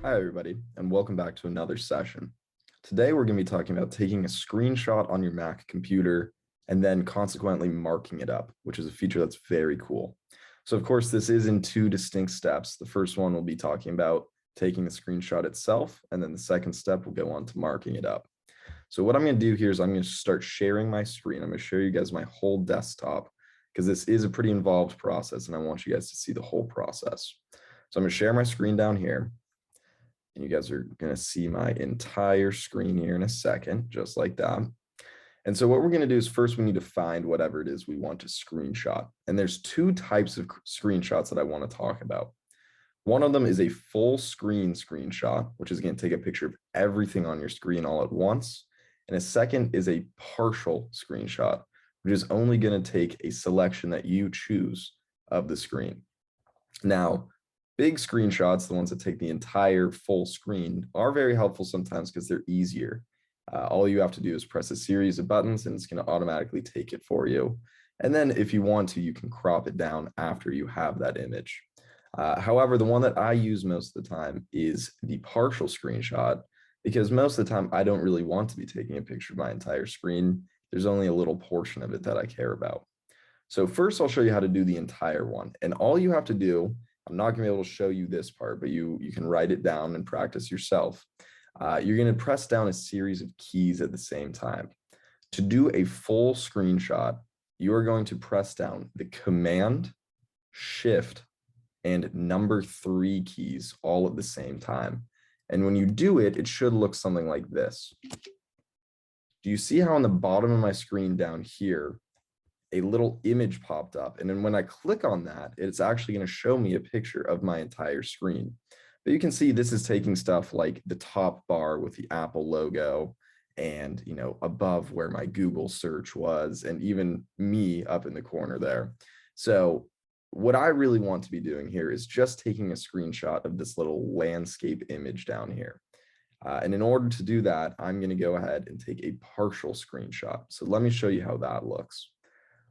Hi, everybody, and welcome back to another session. Today, we're going to be talking about taking a screenshot on your Mac computer and then consequently marking it up, which is a feature that's very cool. So, of course, this is in two distinct steps. The first one we'll be talking about taking the screenshot itself, and then the second step will go on to marking it up. So what I'm going to do here is I'm going to start sharing my screen. I'm going to show you guys my whole desktop because this is a pretty involved process, and I want you guys to see the whole process. So I'm going to share my screen down here. And you guys are going to see my entire screen here in a second, just like that. And so what we're going to do is first we need to find whatever it is we want to screenshot. And there's two types of screenshots that I want to talk about. One of them is a full screen screenshot, which is going to take a picture of everything on your screen all at once. And a second is a partial screenshot, which is only going to take a selection that you choose of the screen. Now, big screenshots, the ones that take the entire full screen, are very helpful sometimes because they're easier. All you have to do is press a series of buttons and it's going to automatically take it for you. And then if you want to, you can crop it down after you have that image. However, the one that I use most of the time is the partial screenshot because most of the time I don't really want to be taking a picture of my entire screen. There's only a little portion of it that I care about. So first I'll show you how to do the entire one. And all you have to do, I'm not going to be able to show you this part, but you can write it down and practice yourself. You're going to press down a series of keys at the same time. To do a full screenshot, you are going to press down the Command, Shift, and number 3 keys all at the same time. And when you do it, it should look something like this. Do you see how on the bottom of my screen down here, a little image popped up? And then when I click on that, it's actually going to show me a picture of my entire screen. But you can see this is taking stuff like the top bar with the Apple logo and, above where my Google search was, and even me up in the corner there. So what I really want to be doing here is just taking a screenshot of this little landscape image down here. And in order to do that, I'm going to go ahead and take a partial screenshot. So let me show you how that looks.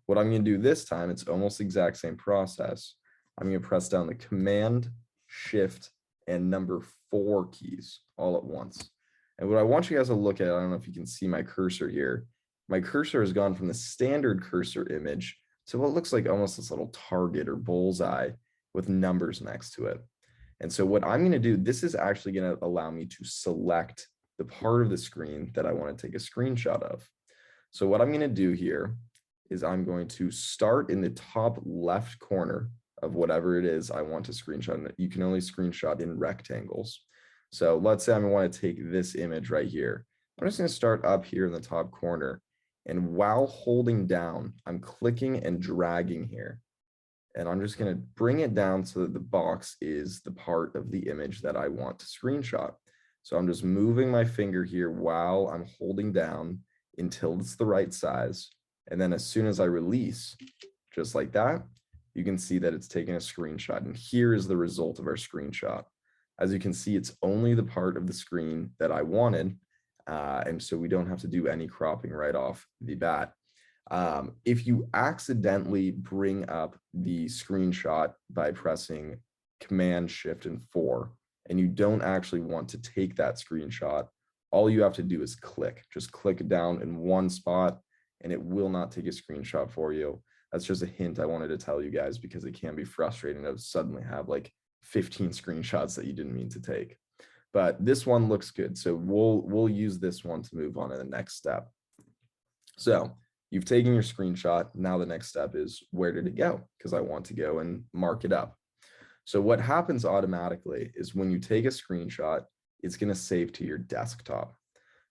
What I'm going to do this time, it's almost the exact same process. I'm going to press down the Command, Shift, and number 4 keys all at once. And what I want you guys to look at, I don't know if you can see my cursor here. My cursor has gone from the standard cursor image to what looks like almost this little target or bullseye with numbers next to it. And so what I'm going to do, this is actually going to allow me to select the part of the screen that I want to take a screenshot of. So what I'm going to do here is I'm going to start in the top left corner of whatever it is I want to screenshot. And you can only screenshot in rectangles. So let's say I want to take this image right here. I'm just going to start up here in the top corner. And while holding down, I'm clicking and dragging here. And I'm just going to bring it down so that the box is the part of the image that I want to screenshot. So I'm just moving my finger here while I'm holding down until it's the right size. And then as soon as I release, just like that, you can see that it's taken a screenshot. And here is the result of our screenshot. As you can see, it's only the part of the screen that I wanted. And so we don't have to do any cropping right off the bat. If you accidentally bring up the screenshot by pressing Command, Shift, and 4, and you don't actually want to take that screenshot, all you have to do is just click down in one spot, and it will not take a screenshot for you. That's just a hint I wanted to tell you guys because it can be frustrating to suddenly have like 15 screenshots that you didn't mean to take. But this one looks good. So we'll use this one to move on to the next step. So you've taken your screenshot. Now the next step is, where did it go? Because I want to go and mark it up. So what happens automatically is when you take a screenshot, it's going to save to your desktop.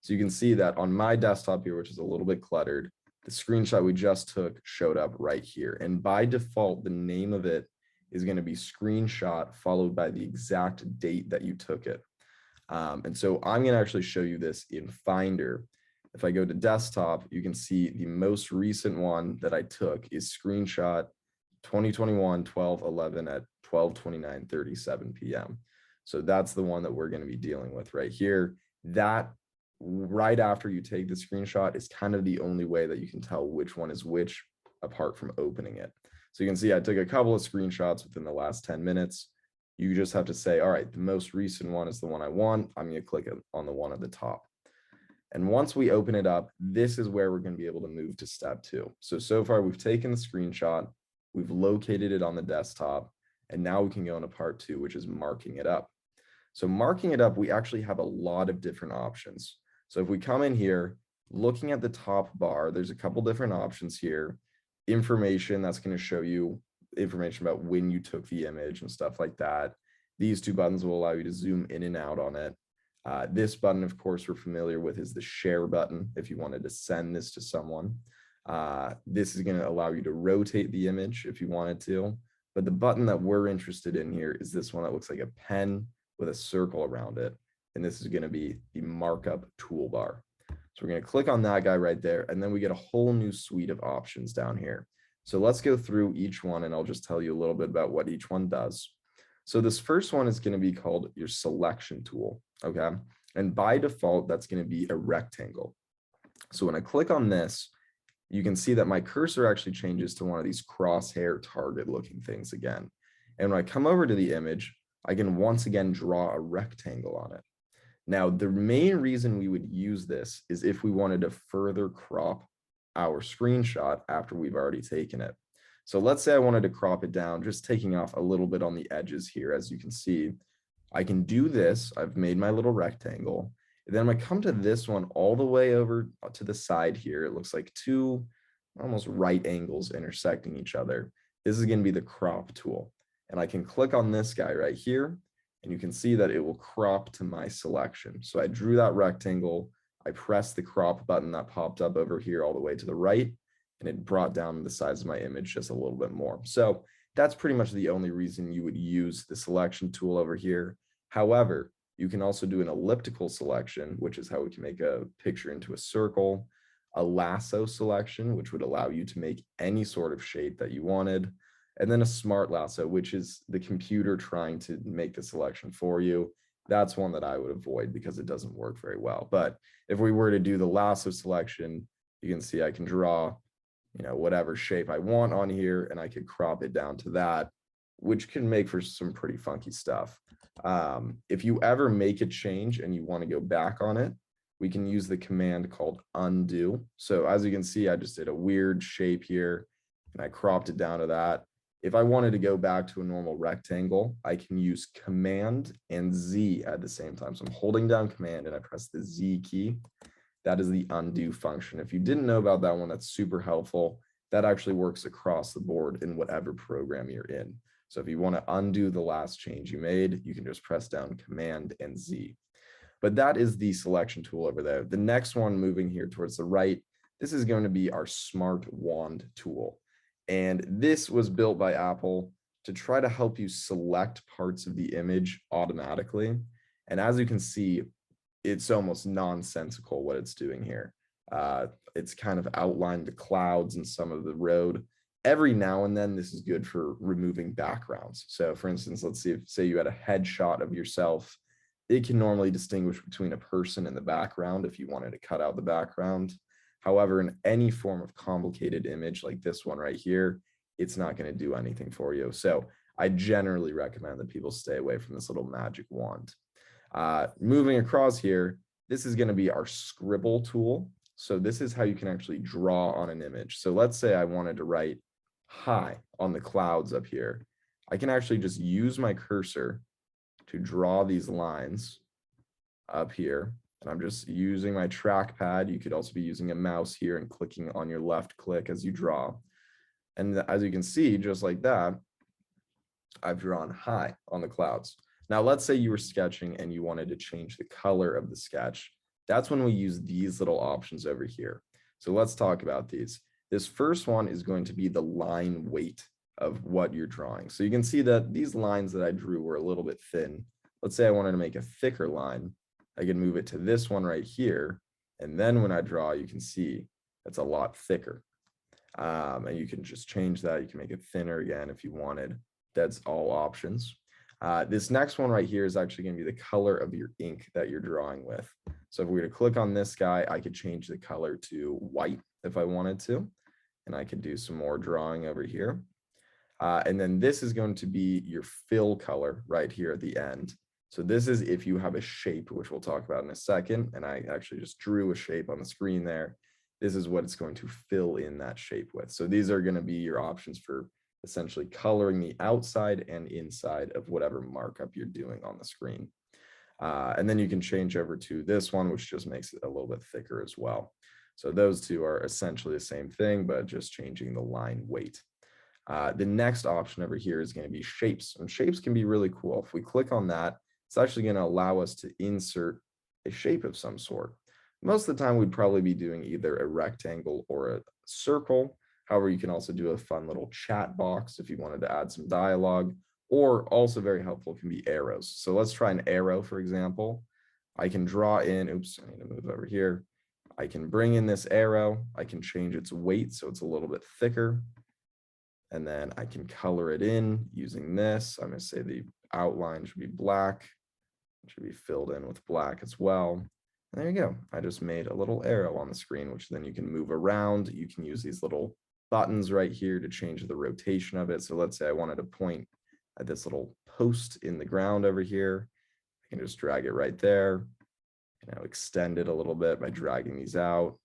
So you can see that on my desktop here, which is a little bit cluttered, the screenshot we just took showed up right here. And by default, the name of it is going to be screenshot followed by the exact date that you took it. And so I'm going to actually show you this in Finder. If I go to desktop, you can see the most recent one that I took is screenshot 2021 12/11 at 12:29:37 p.m. So that's the one that we're going to be dealing with right here. That right after you take the screenshot is kind of the only way that you can tell which one is which apart from opening it. So you can see I took a couple of screenshots within the last 10 minutes. You just have to say, all right, the most recent one is the one I want. I'm going to click on the one at the top. And once we open it up, this is where we're going to be able to move to step 2. So far we've taken the screenshot, we've located it on the desktop, and now we can go into part 2, which is marking it up. So marking it up, we actually have a lot of different options. So if we come in here, looking at the top bar, there's a couple different options here. Information, that's going to show you information about when you took the image and stuff like that. These 2 buttons will allow you to zoom in and out on it. This button, of course, we're familiar with is the share button if you wanted to send this to someone. This is going to allow you to rotate the image if you wanted to. But the button that we're interested in here is this one that looks like a pen with a circle around it. And this is going to be the markup toolbar. So we're going to click on that guy right there. And then we get a whole new suite of options down here. So let's go through each one and I'll just tell you a little bit about what each one does. So this first one is going to be called your selection tool. Okay. And by default, that's going to be a rectangle. So when I click on this, you can see that my cursor actually changes to one of these crosshair target looking things again. And when I come over to the image, I can once again draw a rectangle on it. Now, the main reason we would use this is if we wanted to further crop our screenshot after we've already taken it. So let's say I wanted to crop it down, just taking off a little bit on the edges here. As you can see, I can do this. I've made my little rectangle. And then I'm gonna come to this one all the way over to the side here. It looks like 2 almost right angles intersecting each other. This is gonna be the crop tool. And I can click on this guy right here, and you can see that it will crop to my selection. So I drew that rectangle, I pressed the crop button that popped up over here all the way to the right, and it brought down the size of my image just a little bit more. So that's pretty much the only reason you would use the selection tool over here. However, you can also do an elliptical selection, which is how we can make a picture into a circle, a lasso selection, which would allow you to make any sort of shape that you wanted, and then a smart lasso, which is the computer trying to make the selection for you. That's one that I would avoid because it doesn't work very well. But if we were to do the lasso selection, you can see I can draw, whatever shape I want on here, and I could crop it down to that, which can make for some pretty funky stuff. If you ever make a change and you want to go back on it, we can use the command called undo. So as you can see, I just did a weird shape here and I cropped it down to that. If I wanted to go back to a normal rectangle, I can use Command and Z at the same time. So I'm holding down Command and I press the Z key. That is the undo function. If you didn't know about that one, that's super helpful. That actually works across the board in whatever program you're in. So if you want to undo the last change you made, you can just press down Command and Z. But that is the selection tool over there. The next one moving here towards the right, this is going to be our smart wand tool. And this was built by Apple to try to help you select parts of the image automatically. And as you can see, it's almost nonsensical what it's doing here. It's kind of outlined the clouds and some of the road. Every now and then, this is good for removing backgrounds. So for instance, let's say you had a headshot of yourself. It can normally distinguish between a person and the background if you wanted to cut out the background. However, in any form of complicated image like this one right here, it's not going to do anything for you. So I generally recommend that people stay away from this little magic wand. Moving across here, this is going to be our Scribble tool. So this is how you can actually draw on an image. So let's say I wanted to write hi on the clouds up here. I can actually just use my cursor to draw these lines up here. And I'm just using my trackpad. You could also be using a mouse here and clicking on your left click as you draw. And as you can see, just like that, I've drawn hi on the clouds. Now, let's say you were sketching and you wanted to change the color of the sketch. That's when we use these little options over here. So let's talk about these. This first one is going to be the line weight of what you're drawing. So you can see that these lines that I drew were a little bit thin. Let's say I wanted to make a thicker line. I can move it to this one right here. And then when I draw, you can see it's a lot thicker. And you can just change that. You can make it thinner again if you wanted. That's all options. This next one right here is actually going to be the color of your ink that you're drawing with. So if we were to click on this guy, I could change the color to white if I wanted to. And I could do some more drawing over here. And then this is going to be your fill color right here at the end. So this is if you have a shape, which we'll talk about in a second. And I actually just drew a shape on the screen there. This is what it's going to fill in that shape with. So these are going to be your options for essentially coloring the outside and inside of whatever markup you're doing on the screen. And then you can change over to this one, which just makes it a little bit thicker as well. So those two are essentially the same thing, but just changing the line weight. The next option over here is going to be shapes, and shapes can be really cool. If we click on that, it's actually going to allow us to insert a shape of some sort. Most of the time, we'd probably be doing either a rectangle or a circle. However, you can also do a fun little chat box if you wanted to add some dialogue, or also very helpful can be arrows. So let's try an arrow, for example. I can draw in, oops, I need to move over here. I can bring in this arrow. I can change its weight so it's a little bit thicker. And then I can color it in using this. I'm going to say the outline should be black. It should be filled in with black as well. And there you go. I just made a little arrow on the screen, which then you can move around. You can use these little buttons right here to change the rotation of it. So let's say I wanted to point at this little post in the ground over here. I can just drag it right there. Extend it a little bit by dragging these out.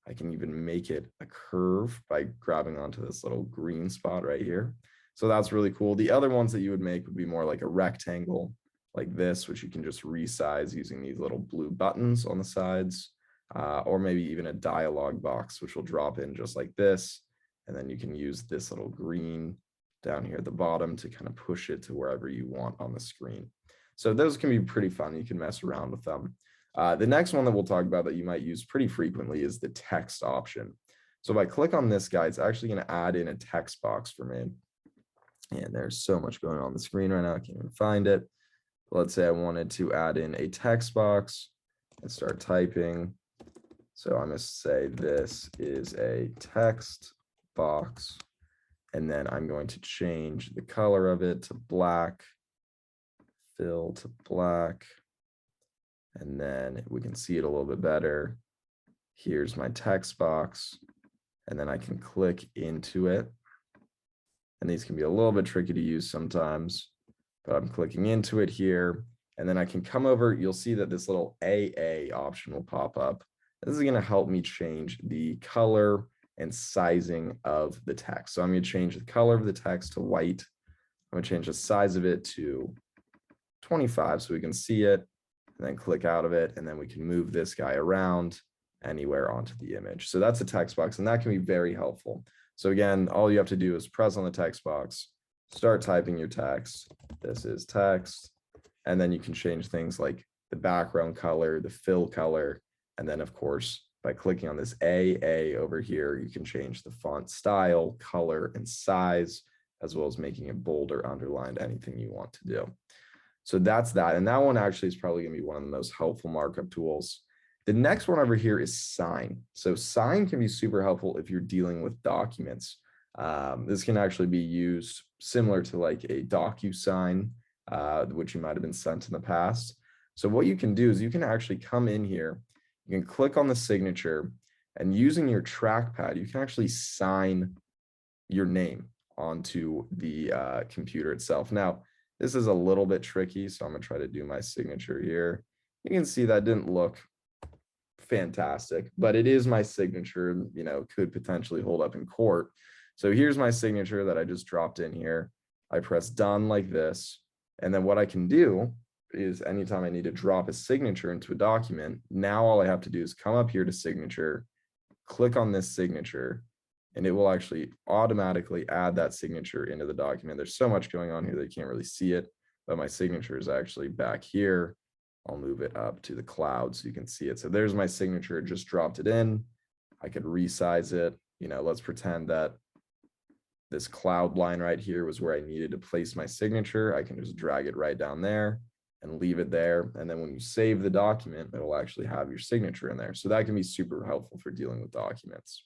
I can even make it a curve by grabbing onto this little green spot right here. So that's really cool. The other ones that you would make would be more like a rectangle like this, which you can just resize using these little blue buttons on the sides, or maybe even a dialog box, which will drop in just like this. And then you can use this little green down here at the bottom to kind of push it to wherever you want on the screen. So those can be pretty fun. You can mess around with them. The next one that we'll talk about that you might use pretty frequently is the text option. So if I click on this guy, it's actually going to add in a text box for me. And there's so much going on the screen right now, I can't even find it. Let's say I wanted to add in a text box and start typing. So I'm going to say this is a text box. And then I'm going to change the color of it to black, fill to black. And then we can see it a little bit better. Here's my text box. And then I can click into it. And these can be a little bit tricky to use sometimes, but I'm clicking into it here. And then I can come over, you'll see that this little AA option will pop up. This is going to help me change the color and sizing of the text. So I'm going to change the color of the text to white. I'm going to change the size of it to 25 so we can see it, and then click out of it. And then we can move this guy around anywhere onto the image. So that's a text box, and that can be very helpful. So again, all you have to do is press on the text box, start typing your text. This is text. And then you can change things like the background color, the fill color. And then of course, by clicking on this AA over here, you can change the font style, color, and size, as well as making it bolder, underlined, anything you want to do. So that's that. And that one actually is probably going to be one of the most helpful markup tools. The next one over here is sign. So sign can be super helpful if you're dealing with documents. This can actually be used similar to like a DocuSign, which you might have been sent in the past. So what you can do is you can actually come in here, you can click on the signature, and using your trackpad, you can actually sign your name onto the computer itself. Now, this is a little bit tricky, so I'm going to try to do my signature here. You can see that didn't look fantastic, but it is my signature, could potentially hold up in court. So here's my signature that I just dropped in here. I press done like this. And then what I can do is anytime I need to drop a signature into a document, now all I have to do is come up here to signature, click on this signature, and it will actually automatically add that signature into the document. There's so much going on here that you can't really see it, but my signature is actually back here. I'll move it up to the cloud so you can see it. So there's my signature, it just dropped it in. I could resize it. Let's pretend that this cloud line right here was where I needed to place my signature. I can just drag it right down there and leave it there. And then when you save the document, it will actually have your signature in there. So that can be super helpful for dealing with documents.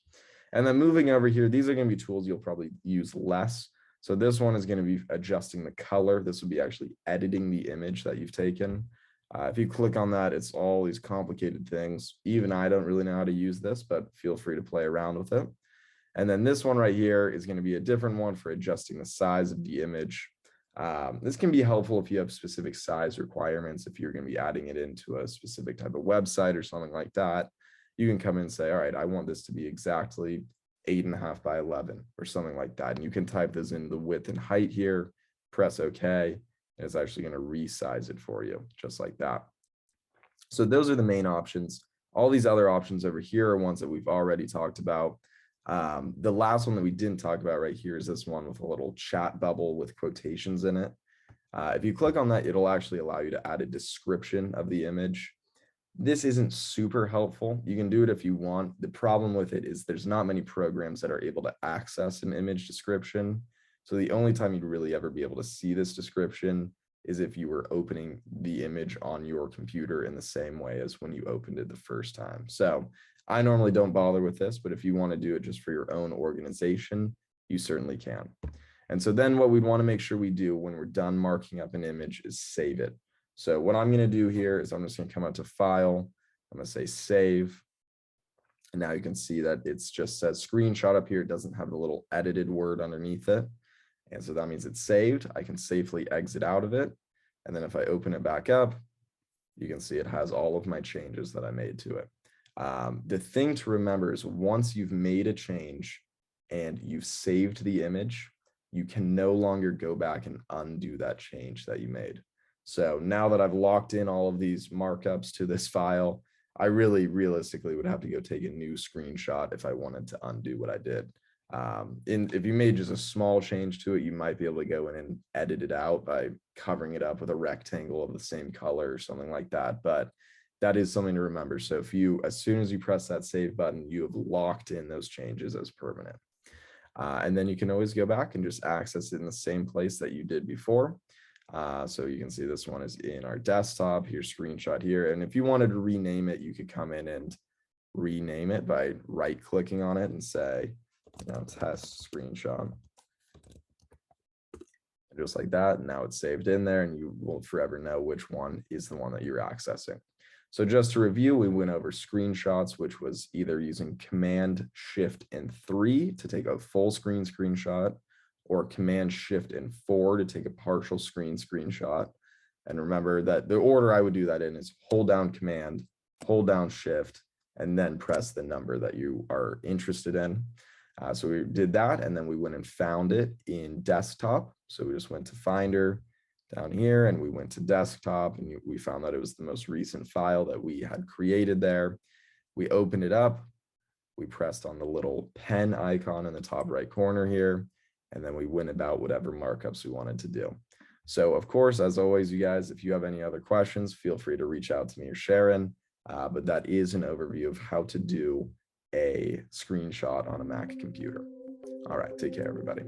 And then moving over here, these are going to be tools you'll probably use less. So this one is going to be adjusting the color. This will be actually editing the image that you've taken. If you click on that, it's all these complicated things. Even I don't really know how to use this, but feel free to play around with it. And then this one right here is going to be a different one for adjusting the size of the image. This can be helpful if you have specific size requirements. If you're going to be adding it into a specific type of website or something like that, you can come in and say, all right, I want this to be exactly 8.5 by 11 or something like that. And you can type this in the width and height here, press OK, and it's actually going to resize it for you just like that. So those are the main options. All these other options over here are ones that we've already talked about. The last one that we didn't talk about right here is this one with a little chat bubble with quotations in it. If you click on that, it'll actually allow you to add a description of the image. This isn't super helpful. You can do it if you want. The problem with it is there's not many programs that are able to access an image description. So the only time you'd really ever be able to see this description is if you were opening the image on your computer in the same way as when you opened it the first time. So I normally don't bother with this, but if you want to do it just for your own organization, you certainly can. And so then what we'd want to make sure we do when we're done marking up an image is save it. So what I'm going to do here is I'm just going to come out to File. I'm going to say Save. And now you can see that it's just says screenshot up here. It doesn't have the little edited word underneath it. And so that means it's saved. I can safely exit out of it. And then if I open it back up, you can see it has all of my changes that I made to it. The thing to remember is once you've made a change and you've saved the image, you can no longer go back and undo that change that you made. So now that I've locked in all of these markups to this file, I really realistically would have to go take a new screenshot if I wanted to undo what I did. If you made just a small change to it, you might be able to go in and edit it out by covering it up with a rectangle of the same color or something like that. But that is something to remember. So if you, as soon as you press that save button, you have locked in those changes as permanent. And then you can always go back and just access it in the same place that you did before. So you can see this one is in our desktop, here's screenshot here. And if you wanted to rename it, you could come in and rename it by right clicking on it and say, test screenshot. Just like that. And now it's saved in there and you will forever know which one is the one that you're accessing. So just to review, we went over screenshots, which was either using Command Shift and 3 to take a full screen screenshot, or Command Shift and 4 to take a partial screen screenshot. And remember that the order I would do that in is hold down Command, hold down Shift, and then press the number that you are interested in. So we did that, and then we went and found it in desktop. So we just went to Finder down here, and we went to desktop, and we found that it was the most recent file that we had created there. We opened it up, we pressed on the little pen icon in the top right corner here, and then we went about whatever markups we wanted to do. So of course, as always, you guys, if you have any other questions, feel free to reach out to me or Sharon, but that is an overview of how to do a screenshot on a Mac computer. All right, take care, everybody.